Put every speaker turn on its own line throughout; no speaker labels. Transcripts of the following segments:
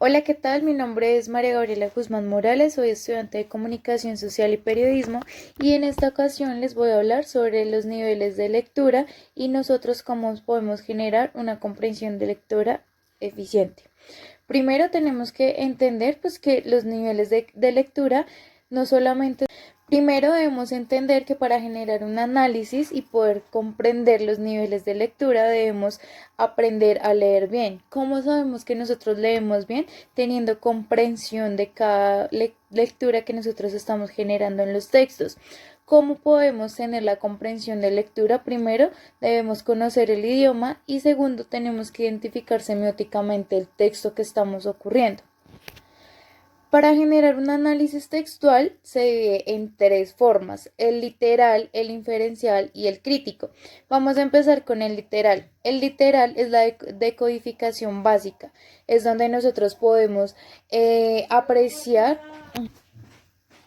Hola, ¿qué tal? Mi nombre es María Gabriela Guzmán Morales, soy estudiante de Comunicación Social y Periodismo y en esta ocasión les voy a hablar sobre los niveles de lectura y nosotros cómo podemos generar una comprensión de lectura eficiente. Primero tenemos que entender que los niveles de lectura no solamente. Primero debemos entender que para generar un análisis y poder comprender los niveles de lectura debemos aprender a leer bien. ¿Cómo sabemos que nosotros leemos bien? Teniendo comprensión de cada lectura que nosotros estamos generando en los textos. ¿Cómo podemos tener la comprensión de lectura? Primero, debemos conocer el idioma y segundo, tenemos que identificar semióticamente el texto que estamos ocurriendo. Para generar un análisis textual se divide en tres formas: el literal, el inferencial y el crítico. Vamos a empezar con el literal. El literal es la decodificación básica, es donde nosotros apreciar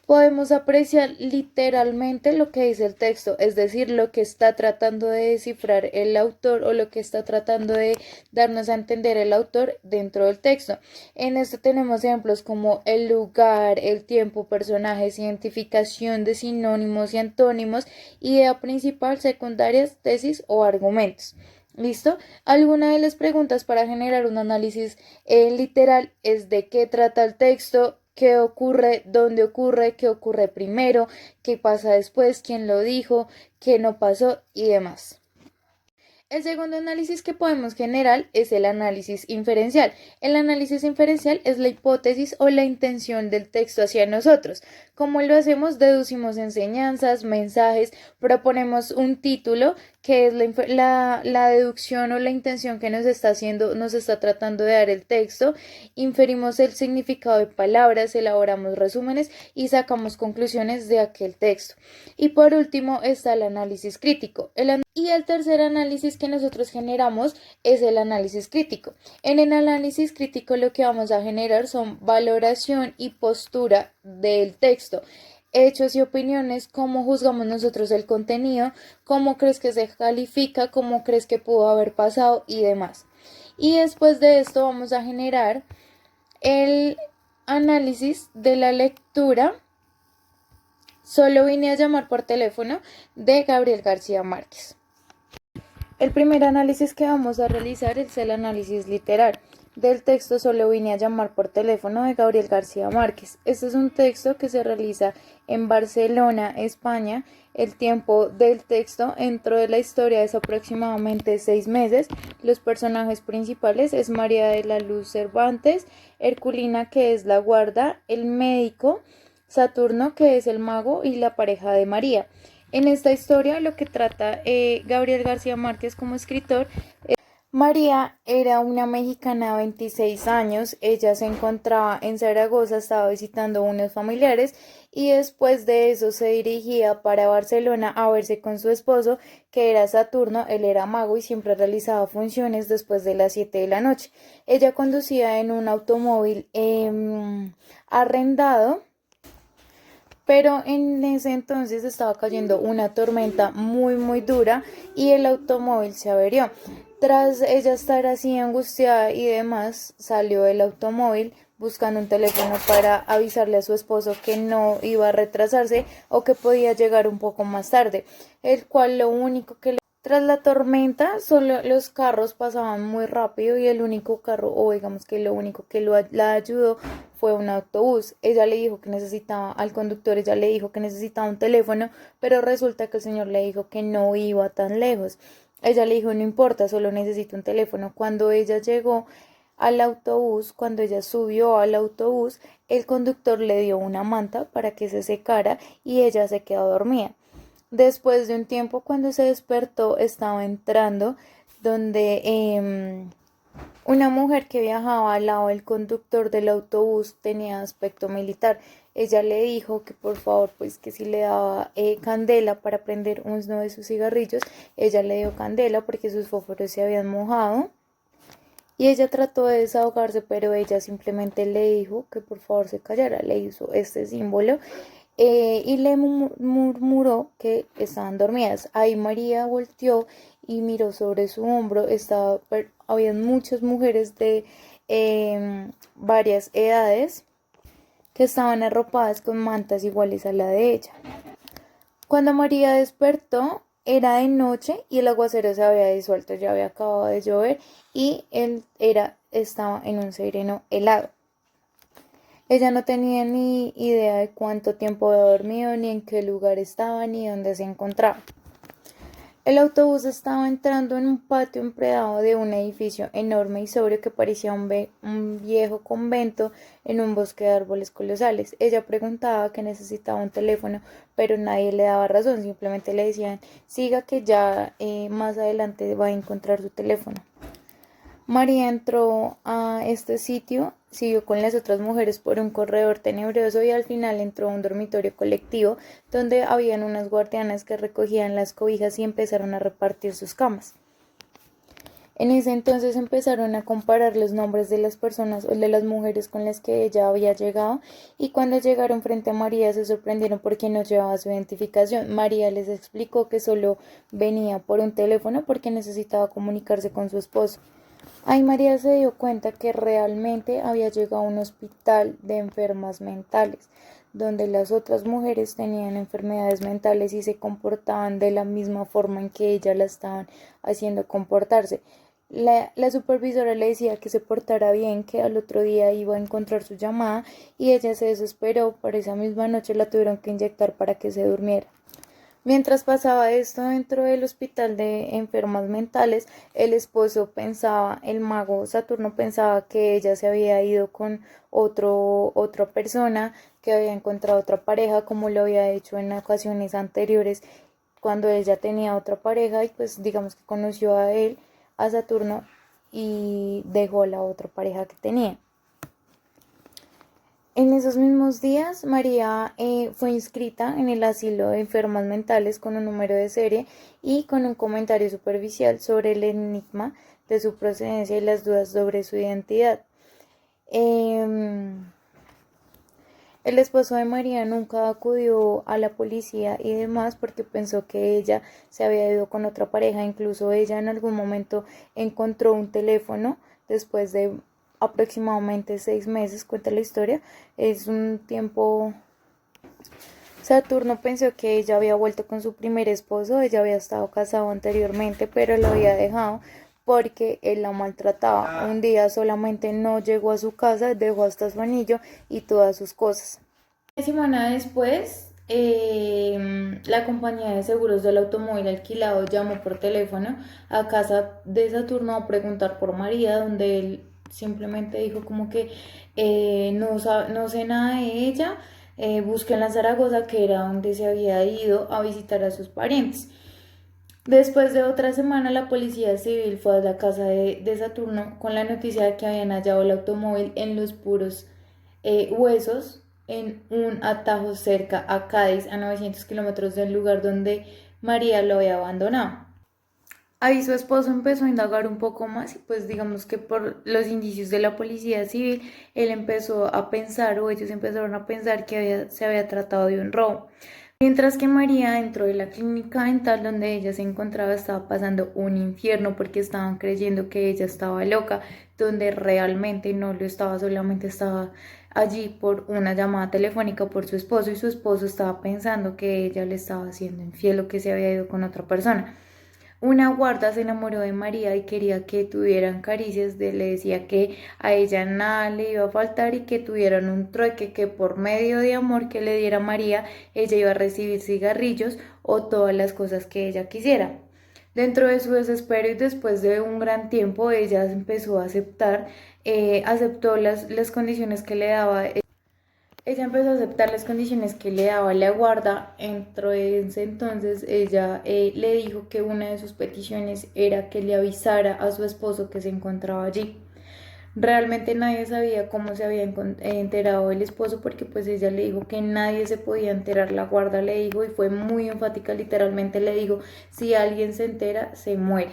Podemos apreciar literalmente lo que dice el texto, es decir, lo que está tratando de descifrar el autor o lo que está tratando de darnos a entender el autor dentro del texto. En esto tenemos ejemplos como el lugar, el tiempo, personajes, identificación de sinónimos y antónimos, idea principal, secundarias, tesis o argumentos. ¿Listo? Alguna de las preguntas para generar un análisis literal es de qué trata el texto, qué ocurre, dónde ocurre, qué ocurre primero, qué pasa después, quién lo dijo, qué no pasó y demás. El segundo análisis que podemos generar es el análisis inferencial. El análisis inferencial es la hipótesis o la intención del texto hacia nosotros. ¿Cómo lo hacemos? Deducimos enseñanzas, mensajes, proponemos un título que es la deducción o la intención que nos está tratando de dar el texto, inferimos el significado de palabras, elaboramos resúmenes y sacamos conclusiones de aquel texto. Y por último está el análisis crítico. Y el tercer análisis que nosotros generamos es el análisis crítico. En el análisis crítico lo que vamos a generar son valoración y postura del texto, hechos y opiniones, cómo juzgamos nosotros el contenido, cómo crees que se califica, cómo crees que pudo haber pasado y demás. Y después de esto vamos a generar el análisis de la lectura. Solo vine a llamar por teléfono de Gabriel García Márquez. El primer análisis que vamos a realizar es el análisis literal del texto Solo vine a llamar por teléfono de Gabriel García Márquez. Este es un texto que se realiza en Barcelona, España. El tiempo del texto dentro de la historia es aproximadamente 6 meses. Los personajes principales es María de la Luz Cervantes, Herculina, que es la guarda, el médico, Saturno, que es el mago, y la pareja de María. En esta historia lo que trata Gabriel García Márquez como escritor. María era una mexicana de 26 años, ella se encontraba en Zaragoza, estaba visitando unos familiares y después de eso se dirigía para Barcelona a verse con su esposo, que era Saturno. Él era mago y siempre realizaba funciones después de las 7 de la noche. Ella conducía en un automóvil arrendado, pero en ese entonces estaba cayendo una tormenta muy dura y el automóvil se averió. Tras ella estar así angustiada y demás, salió del automóvil buscando un teléfono para avisarle a su esposo que no iba a retrasarse o que podía llegar un poco más tarde, el cual lo único que tras la tormenta, solo los carros pasaban muy rápido y el único carro, o digamos que lo único que la ayudó fue un autobús. Ella le dijo que necesitaba, al conductor ella le dijo que necesitaba un teléfono, pero resulta que el señor le dijo que no iba tan lejos. Ella le dijo, no importa, solo necesito un teléfono. Cuando ella llegó al autobús, cuando ella subió al autobús, el conductor le dio una manta para que se secara y ella se quedó dormida. Después de un tiempo, cuando se despertó, estaba entrando donde una mujer que viajaba al lado del conductor del autobús tenía aspecto militar. Ella le dijo que por favor, pues que si le daba candela para prender uno de sus cigarrillos. Ella le dio candela porque sus fósforos se habían mojado. Y ella trató de desahogarse, pero ella simplemente le dijo que por favor se callara. Le hizo este símbolo y le murmuró que estaban dormidas. Ahí María volteó y miró sobre su hombro. Habían muchas mujeres de varias edades que estaban arropadas con mantas iguales a la de ella. Cuando María despertó, era de noche y el aguacero se había disuelto, ya había acabado de llover y estaba en un sereno helado. Ella no tenía ni idea de cuánto tiempo había dormido, ni en qué lugar estaba, ni dónde se encontraba. El autobús estaba entrando en un patio empredado de un edificio enorme y sobrio que parecía un viejo convento en un bosque de árboles colosales. Ella preguntaba que necesitaba un teléfono, pero nadie le daba razón, simplemente le decían, siga que ya más adelante va a encontrar su teléfono. María entró a este sitio, siguió con las otras mujeres por un corredor tenebroso y al final entró a un dormitorio colectivo donde habían unas guardianas que recogían las cobijas y empezaron a repartir sus camas. En ese entonces empezaron a comparar los nombres de las personas o de las mujeres con las que ella había llegado y cuando llegaron frente a María se sorprendieron porque no llevaba su identificación. María les explicó que solo venía por un teléfono porque necesitaba comunicarse con su esposo. Ahí María se dio cuenta que realmente había llegado a un hospital de enfermas mentales, donde las otras mujeres tenían enfermedades mentales y se comportaban de la misma forma en que ella la estaban haciendo comportarse. La supervisora le decía que se portara bien, que al otro día iba a encontrar su llamada y ella se desesperó. Por esa misma noche la tuvieron que inyectar para que se durmiera. Mientras pasaba esto dentro del hospital de enfermas mentales, el esposo pensaba, el mago Saturno pensaba que ella se había ido con otra persona, que había encontrado otra pareja, como lo había hecho en ocasiones anteriores, cuando ella tenía otra pareja y pues digamos que conoció a él, a Saturno, y dejó la otra pareja que tenía. En esos mismos días, María fue inscrita en el asilo de enfermas mentales con un número de serie y con un comentario superficial sobre el enigma de su procedencia y las dudas sobre su identidad. El esposo de María nunca acudió a la policía y demás porque pensó que ella se había ido con otra pareja. Incluso ella en algún momento encontró un teléfono después de aproximadamente 6 meses, cuenta la historia. Es un tiempo. Saturno pensó que ella había vuelto con su primer esposo, ella había estado casado anteriormente, pero lo había dejado porque él la maltrataba. Un día solamente no llegó a su casa, dejó hasta su anillo y todas sus cosas. Una semana después, la compañía de seguros del automóvil alquilado llamó por teléfono a casa de Saturno a preguntar por María, donde él simplemente dijo como que no sé nada de ella, busqué en la Zaragoza, que era donde se había ido a visitar a sus parientes. Después de otra semana, la policía civil fue a la casa de Saturno con la noticia de que habían hallado el automóvil en los puros huesos en un atajo cerca a Cádiz, a 900 kilómetros del lugar donde María lo había abandonado. Ahí su esposo empezó a indagar un poco más y pues digamos que por los indicios de la policía civil, él empezó a pensar o ellos empezaron a pensar que se había tratado de un robo. Mientras que María dentro de la clínica dental donde ella se encontraba estaba pasando un infierno porque estaban creyendo que ella estaba loca, donde realmente no lo estaba, solamente estaba allí por una llamada telefónica por su esposo y su esposo estaba pensando que ella le estaba haciendo infiel o que se había ido con otra persona. Una guarda se enamoró de María y quería que tuvieran caricias, le decía que a ella nada le iba a faltar y que tuvieran un trueque, que por medio de amor que le diera María, ella iba a recibir cigarrillos o todas las cosas que ella quisiera. Dentro de su desespero y después de un gran tiempo, ella empezó a aceptó las condiciones que le daba. Ella empezó a aceptar las condiciones que le daba la guarda. Dentro de ese entonces ella le dijo que una de sus peticiones era que le avisara a su esposo que se encontraba allí. Realmente nadie sabía cómo se había enterado el esposo porque pues ella le dijo que nadie se podía enterar. La guarda le dijo y fue muy enfática, literalmente le dijo, si alguien se entera se muere.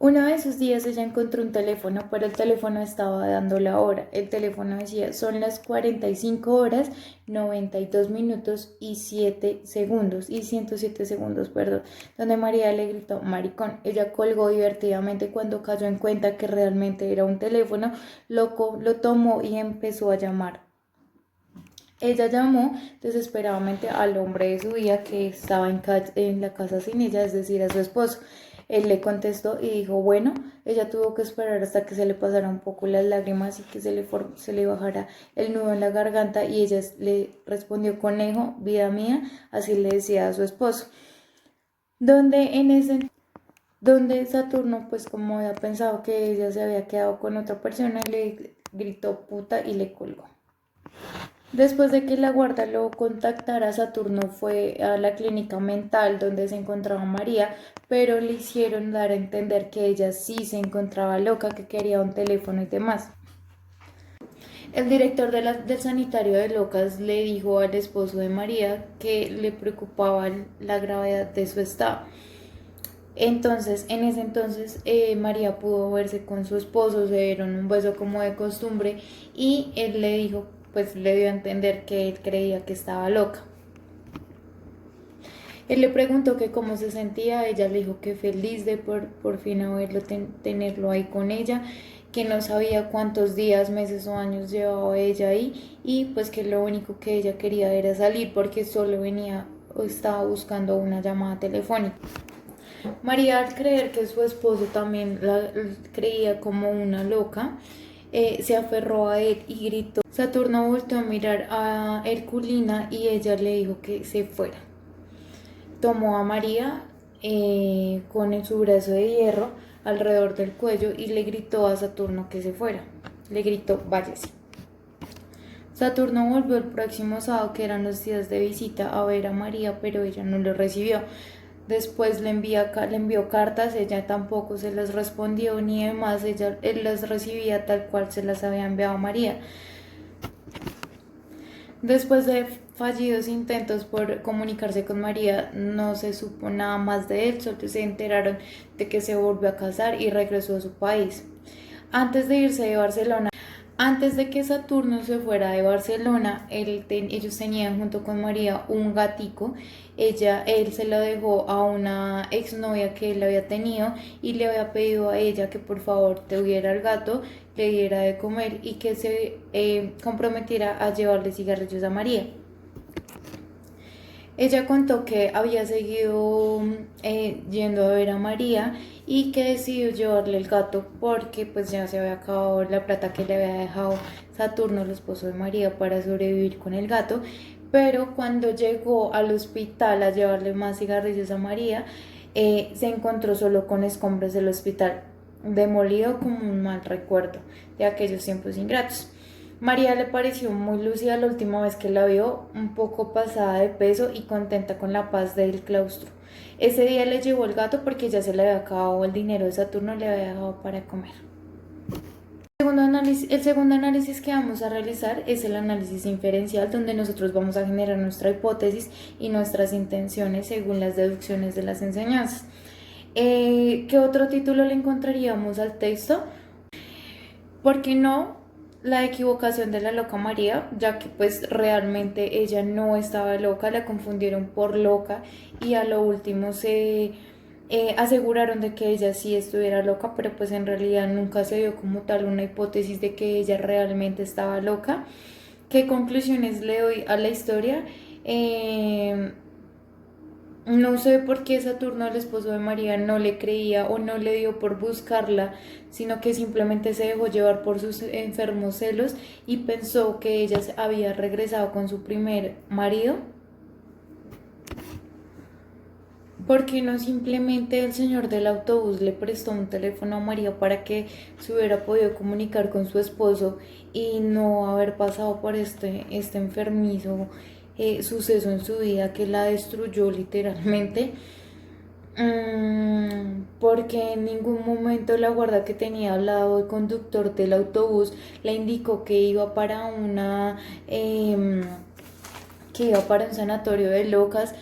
Uno de esos días ella encontró un teléfono, pero el teléfono estaba dando la hora. El teléfono decía, son las 45 horas, 92 minutos y 7 segundos, y 107 segundos, perdón, donde María le gritó, maricón. Ella colgó divertidamente cuando cayó en cuenta que realmente era un teléfono, lo tomó y empezó a llamar. Ella llamó desesperadamente al hombre de su vida que estaba en la casa sin ella, es decir, a su esposo. Él le contestó y dijo, bueno, ella tuvo que esperar hasta que se le pasara un poco las lágrimas y que se le bajara el nudo en la garganta y ella le respondió, conejo, vida mía, así le decía a su esposo. Donde Saturno, pues como había pensado que ella se había quedado con otra persona, le gritó puta y le colgó. Después de que la guarda lo contactara, Saturno fue a la clínica mental donde se encontraba María, pero le hicieron dar a entender que ella sí se encontraba loca, que quería un teléfono y demás. El director del sanitario de Locas le dijo al esposo de María que le preocupaba la gravedad de su estado. Entonces, en ese entonces, María pudo verse con su esposo, se dieron un beso como de costumbre y él le dijo, pues le dio a entender que él creía que estaba loca. Él le preguntó que cómo se sentía, ella le dijo que feliz de por fin haberlo tenerlo ahí con ella, que no sabía cuántos días, meses o años llevaba ella ahí y pues que lo único que ella quería era salir porque solo venía o estaba buscando una llamada telefónica. María, al creer que su esposo también la creía como una loca, se aferró a él y gritó. Saturno volvió a mirar a Herculina y ella le dijo que se fuera. Tomó a María con su brazo de hierro alrededor del cuello y le gritó a Saturno que se fuera. Le gritó, váyase. Saturno volvió el próximo sábado, que eran los días de visita, a ver a María, pero ella no lo recibió. Después le envió cartas, ella tampoco se las respondió, ni demás, él las recibía tal cual se las había enviado a María. Después de fallidos intentos por comunicarse con María, no se supo nada más de él, solo se enteraron de que se volvió a casar y regresó a su país. Antes de irse de Barcelona, antes de que Saturno se fuera de Barcelona, ellos tenían junto con María un gatico. Él se lo dejó a una exnovia que él había tenido y le había pedido a ella que por favor tuviera al gato, le diera de comer y que se comprometiera a llevarle cigarrillos a María. Ella contó que había seguido yendo a ver a María y que decidió llevarle el gato porque pues ya se había acabado la plata que le había dejado Saturno, el esposo de María, para sobrevivir con el gato. Pero cuando llegó al hospital a llevarle más cigarrillos a María, se encontró solo con escombros del hospital, demolido como un mal recuerdo de aquellos tiempos ingratos. María le pareció muy lúcida la última vez que la vio, un poco pasada de peso y contenta con la paz del claustro. Ese día le llevó el gato porque ya se le había acabado el dinero de Saturno, le había dejado para comer. El segundo análisis que vamos a realizar es el análisis inferencial, donde nosotros vamos a generar nuestra hipótesis y nuestras intenciones según las deducciones de las enseñanzas. ¿Qué otro título le encontraríamos al texto? ¿Por qué no la equivocación de la loca María? Ya que pues realmente ella no estaba loca, la confundieron por loca y a lo último se aseguraron de que ella sí estuviera loca, pero pues en realidad nunca se dio como tal una hipótesis de que ella realmente estaba loca. ¿Qué conclusiones le doy a la historia? No sé por qué Saturno, el esposo de María, no le creía o no le dio por buscarla, sino que simplemente se dejó llevar por sus enfermos celos y pensó que ella había regresado con su primer marido. ¿Por qué no simplemente el señor del autobús le prestó un teléfono a María para que se hubiera podido comunicar con su esposo y no haber pasado por este enfermizo suceso en su vida que la destruyó literalmente? Porque en ningún momento la guarda que tenía al lado del conductor del autobús le indicó que iba para que iba para un sanatorio de locas.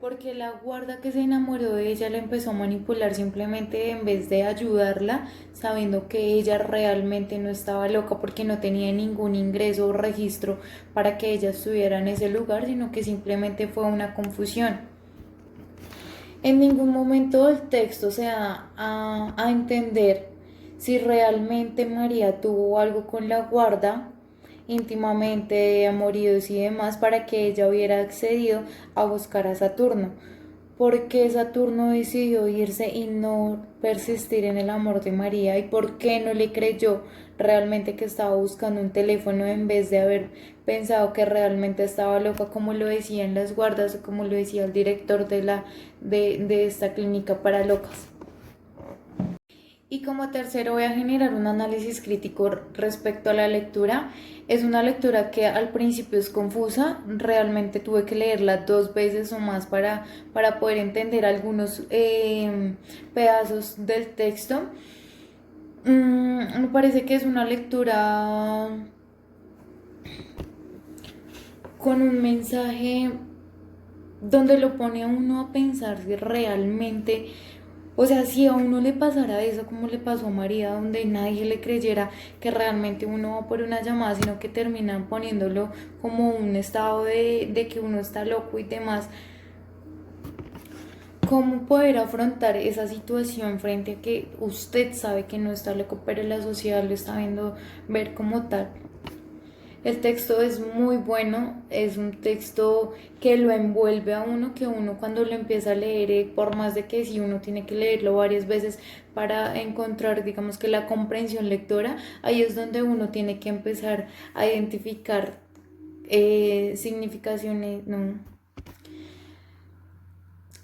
porque la guarda que se enamoró de ella la empezó a manipular simplemente en vez de ayudarla, sabiendo que ella realmente no estaba loca porque no tenía ningún ingreso o registro para que ella estuviera en ese lugar, sino que simplemente fue una confusión. En ningún momento del texto se da a entender si realmente María tuvo algo con la guarda íntimamente, amoríos y demás, para que ella hubiera accedido a buscar a Saturno. ¿Por qué Saturno decidió irse y no persistir en el amor de María? ¿Y por qué no le creyó realmente que estaba buscando un teléfono en vez de haber pensado que realmente estaba loca, como lo decían las guardas o como lo decía el director de esta clínica para locas? Y como tercero voy a generar un análisis crítico respecto a la lectura. Es una lectura que al principio es confusa, realmente tuve que leerla 2 veces o más para poder entender algunos pedazos del texto. Me parece que es una lectura con un mensaje donde lo pone a uno a pensar si realmente, o sea, si a uno le pasara eso como le pasó a María, donde nadie le creyera que realmente uno va por una llamada, sino que terminan poniéndolo como un estado de que uno está loco y demás, ¿cómo poder afrontar esa situación frente a que usted sabe que no está loco, pero la sociedad lo está viendo ver como tal? El texto es muy bueno, es un texto que lo envuelve a uno, que uno cuando lo empieza a leer, por más de que sí uno tiene que leerlo varias veces para encontrar, digamos que la comprensión lectora, ahí es donde uno tiene que empezar a identificar significaciones, no.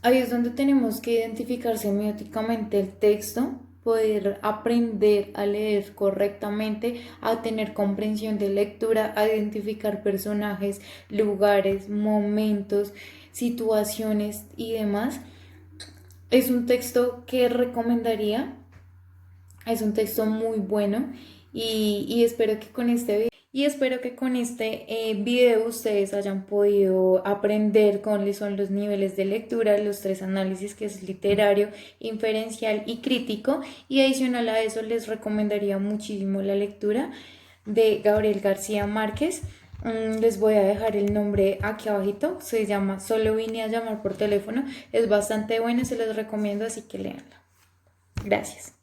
Ahí es donde tenemos que identificar semióticamente el texto, poder aprender a leer correctamente, a tener comprensión de lectura, a identificar personajes, lugares, momentos, situaciones y demás. Es un texto que recomendaría, es un texto muy bueno y espero que con este video ustedes hayan podido aprender cuáles son los niveles de lectura, los 3 análisis, que es literario, inferencial y crítico. Y adicional a eso les recomendaría muchísimo la lectura de Gabriel García Márquez. Les voy a dejar el nombre aquí abajito, se llama Solo vine a llamar por teléfono, es bastante bueno, se los recomiendo, así que léanla. Gracias.